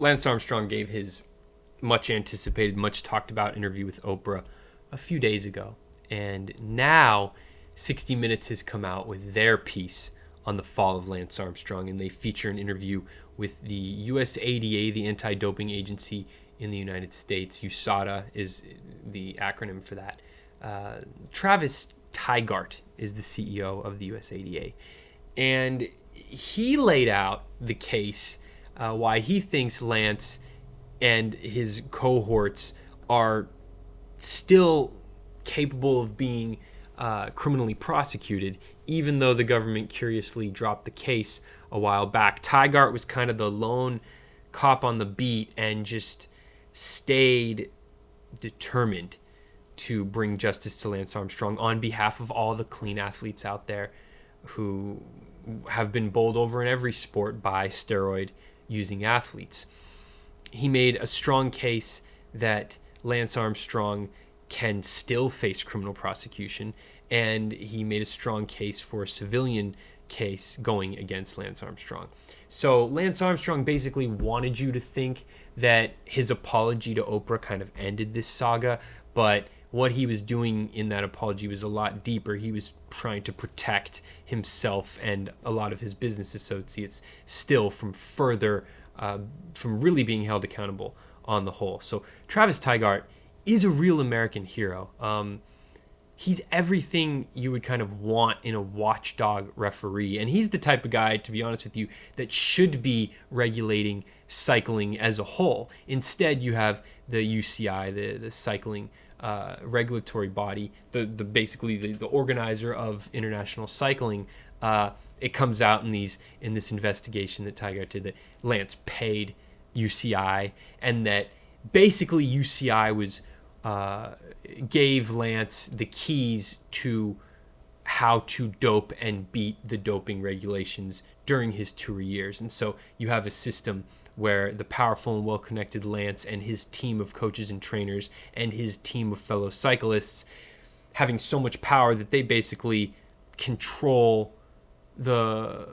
Lance Armstrong gave his much anticipated, much talked about interview with Oprah a few days ago. And now 60 Minutes has come out with their piece on the fall of Lance Armstrong, and they feature an interview with the USADA, the anti-doping agency in the United States. USADA is the acronym for that. Travis Tygart is the CEO of the USADA, and he laid out the case why he thinks Lance and his cohorts are still capable of being criminally prosecuted, even though the government curiously dropped the case a while back. Tygart was kind of the lone cop on the beat and just stayed determined to bring justice to Lance Armstrong on behalf of all the clean athletes out there who have been bowled over in every sport by steroid using athletes. He made a strong case that Lance Armstrong can still face criminal prosecution, and he made a strong case for a civilian case going against Lance Armstrong. So Lance Armstrong basically wanted you to think that his apology to Oprah kind of ended this saga, but what he was doing in that apology was a lot deeper. He was trying to protect himself and a lot of his business associates still from from really being held accountable on the whole. So Travis Tygart is a real American hero. He's everything you would kind of want in a watchdog referee. And he's the type of guy, to be honest with you, that should be regulating cycling as a whole. Instead, you have the UCI, the cycling regulatory body, basically the organizer of international cycling. It comes out in this investigation that Tygart did that Lance paid UCI, and that basically UCI gave Lance the keys to how to dope and beat the doping regulations during his tour years. And so you have a system where the powerful and well-connected Lance and his team of coaches and trainers and his team of fellow cyclists having so much power that they basically control the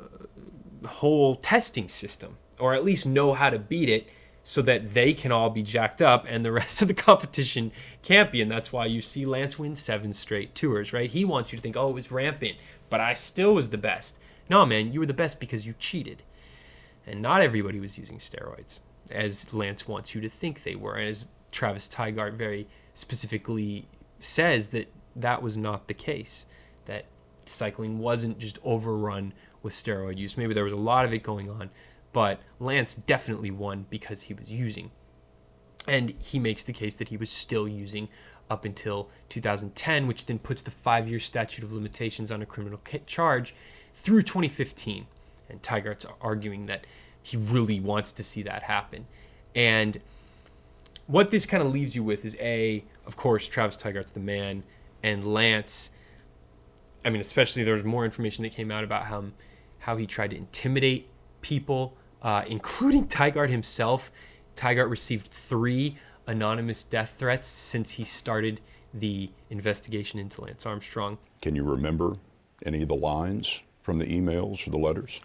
whole testing system, or at least know how to beat it, so that they can all be jacked up and the rest of the competition can't be. And that's why you see Lance win 7 straight tours, right? He wants you to think, oh, it was rampant, but I still was the best. No, man, you were the best because you cheated. And not everybody was using steroids, as Lance wants you to think they were. And as Travis Tygart very specifically says, that was not the case, that cycling wasn't just overrun with steroid use. Maybe there was a lot of it going on, but Lance definitely won because he was using. And he makes the case that he was still using up until 2010, which then puts the 5-year statute of limitations on a criminal charge through 2015. And Tygart's arguing that he really wants to see that happen. And what this kind of leaves you with is, of course, Travis Tygart's the man, and Lance, I mean, especially there was more information that came out about how he tried to intimidate people, including Tygart himself. Tygart received 3 anonymous death threats since he started the investigation into Lance Armstrong. Can you remember any of the lines from the emails or the letters?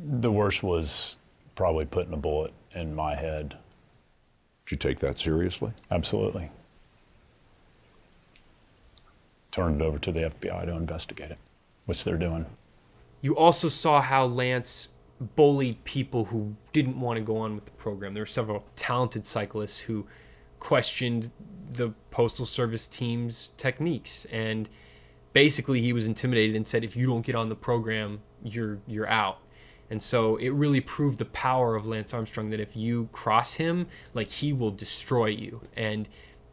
The worst was probably putting a bullet in my head. Did you take that seriously? Absolutely. Turned it over to the FBI to investigate it, which they're doing. You also saw how Lance bullied people who didn't want to go on with the program. There were several talented cyclists who questioned the Postal Service team's techniques, and basically he was intimidated and said, if you don't get on the program, you're out. And so it really proved the power of Lance Armstrong, that if you cross him, like, he will destroy you. And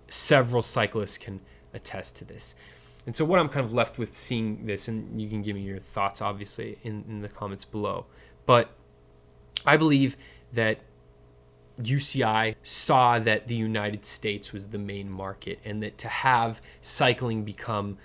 several cyclists can attest to this. And so what I'm kind of left with seeing this, and you can give me your thoughts, obviously, in the comments below, but I believe that UCI saw that the United States was the main market, and that to have cycling become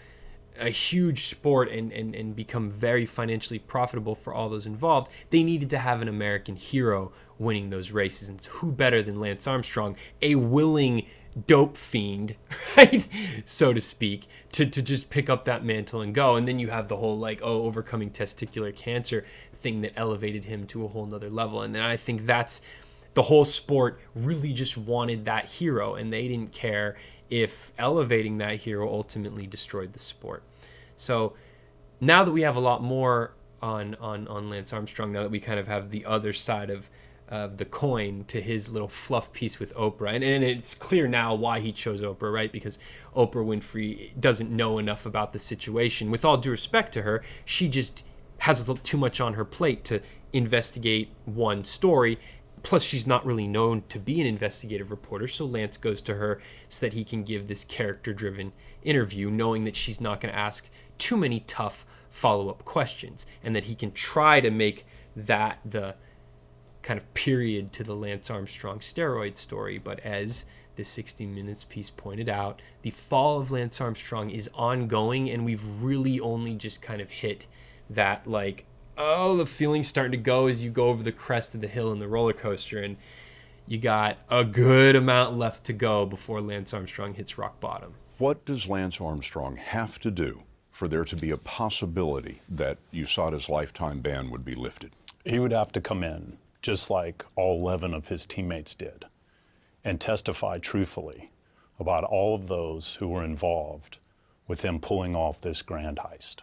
a huge sport and become very financially profitable for all those involved, they needed to have an American hero winning those races. And who better than Lance Armstrong, a willing dope fiend, right, so to speak, to just pick up that mantle and go. And then you have the whole like, oh, overcoming testicular cancer thing that elevated him to a whole nother level. And then I think that's the whole sport really just wanted that hero, and they didn't care if elevating that hero ultimately destroyed the sport. So now that we have a lot more on Lance Armstrong, now that we kind of have the other side of the coin to his little fluff piece with Oprah, and it's clear now why he chose Oprah, right? Because Oprah Winfrey doesn't know enough about the situation. With all due respect to her, she just has too much on her plate to investigate one story. Plus, she's not really known to be an investigative reporter, so Lance goes to her so that he can give this character-driven interview, knowing that she's not going to ask too many tough follow-up questions, and that he can try to make that the kind of period to the Lance Armstrong steroid story. But as the 60 Minutes piece pointed out, the fall of Lance Armstrong is ongoing, and we've really only just kind of hit that, like, oh, the feeling's starting to go as you go over the crest of the hill in the roller coaster, and you got a good amount left to go before Lance Armstrong hits rock bottom. What does Lance Armstrong have to do for there to be a possibility that USADA's lifetime ban would be lifted? He would have to come in, just like all 11 of his teammates did, and testify truthfully about all of those who were involved with him pulling off this grand heist.